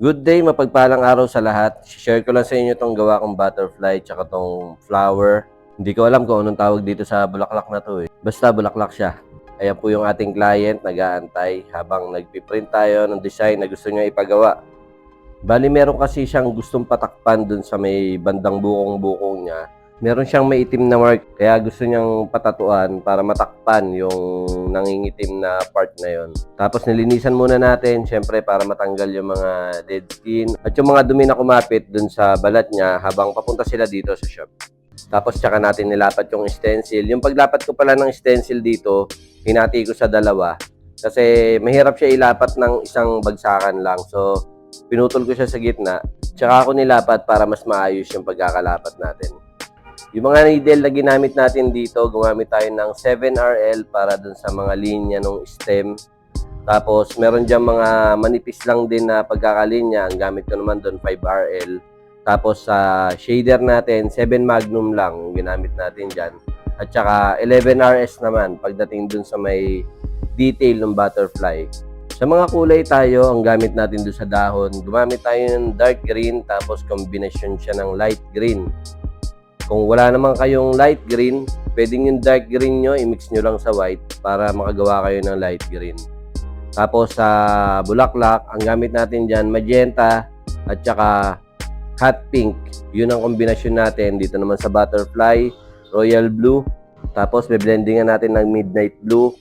Good day, mapagpalang araw sa lahat. Share ko lang sa inyo itong gawa kong butterfly tsaka itong flower. Hindi ko alam kung anong tawag dito sa bulaklak na to eh. Basta bulaklak siya. Ayan po yung ating client, nag-aantay habang nagpiprint tayo ng design na gusto niya ipagawa. Bali meron kasi siyang gustong patakpan dun sa may bandang bukong-bukong niya. Meron siyang may itim na mark, kaya gusto niyang patatuan para matakpan yung nangingitim na part na yon. Tapos nilinisan muna natin, syempre para matanggal yung mga dead skin at yung mga dumi na kumapit dun sa balat niya habang papunta sila dito sa shop. Tapos tsaka natin nilapat yung stencil. Yung paglapat ko pala ng stencil dito, hinati ko sa dalawa kasi mahirap siya ilapat ng isang bagsakan lang. So, pinutol ko siya sa gitna, tsaka ako nilapat para mas maayos yung pagkakalapat natin. Yung mga needle na ginamit natin dito, gumamit tayo ng 7RL para dun sa mga linya ng stem. Tapos, meron dyan mga manipis lang din na pagkakalinya. Ang gamit ko naman dun 5RL. Tapos, sa shader natin, 7 Magnum lang ginamit natin dyan. At saka, 11RS naman pagdating dun sa may detail ng butterfly. Sa mga kulay tayo, ang gamit natin dun sa dahon, gumamit tayo ng dark green, tapos kombinasyon siya ng light green. Kung wala naman kayong light green, pwedeng yung dark green nyo, i-mix nyo lang sa white para makagawa kayo ng light green. Tapos sa bulaklak, ang gamit natin dyan, magenta at saka hot pink. Yun ang kombinasyon natin. Dito naman sa butterfly, royal blue. Tapos be-blendingan natin ng midnight blue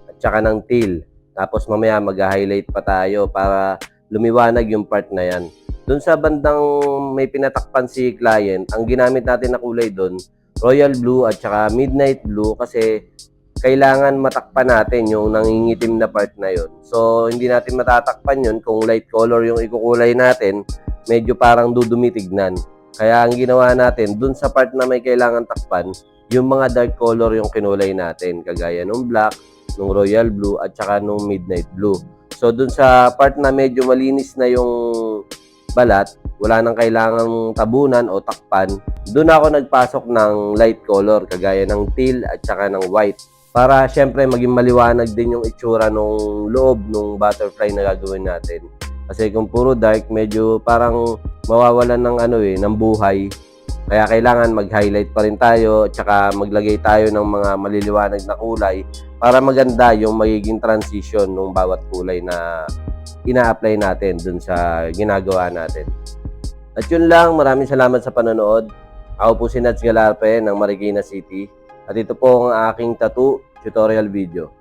at saka ng teal. Tapos mamaya mag-highlight pa tayo para lumiwanag yung part na yan. Doon sa bandang may pinatakpan si client, ang ginamit natin na kulay doon, royal blue at saka midnight blue kasi kailangan matakpan natin yung nangingitim na part na yon. So, hindi natin matatakpan yun kung light color yung ikukulay natin, medyo parang dudumi tignan. Kaya ang ginawa natin, dun sa part na may kailangan takpan, yung mga dark color yung kinulay natin, kagaya nung black, nung royal blue, at saka nung midnight blue. So, dun sa part na medyo malinis na yung balat, wala nang kailangang tabunan o takpan, doon ako nagpasok ng light color kagaya ng teal at saka ng white para syempre maging maliwanag din yung itsura nung loob nung butterfly na gagawin natin. Kasi kung puro dark, medyo parang mawawalan ng ng buhay. Kaya kailangan mag-highlight pa rin tayo at saka maglagay tayo ng mga maliliwanag na kulay para maganda yung magiging transition ng bawat kulay na ina-apply natin dun sa ginagawa natin. At yun lang, maraming salamat sa panonood. Ako po si Nads Galarpe ng Marikina City at ito po ang aking tattoo tutorial video.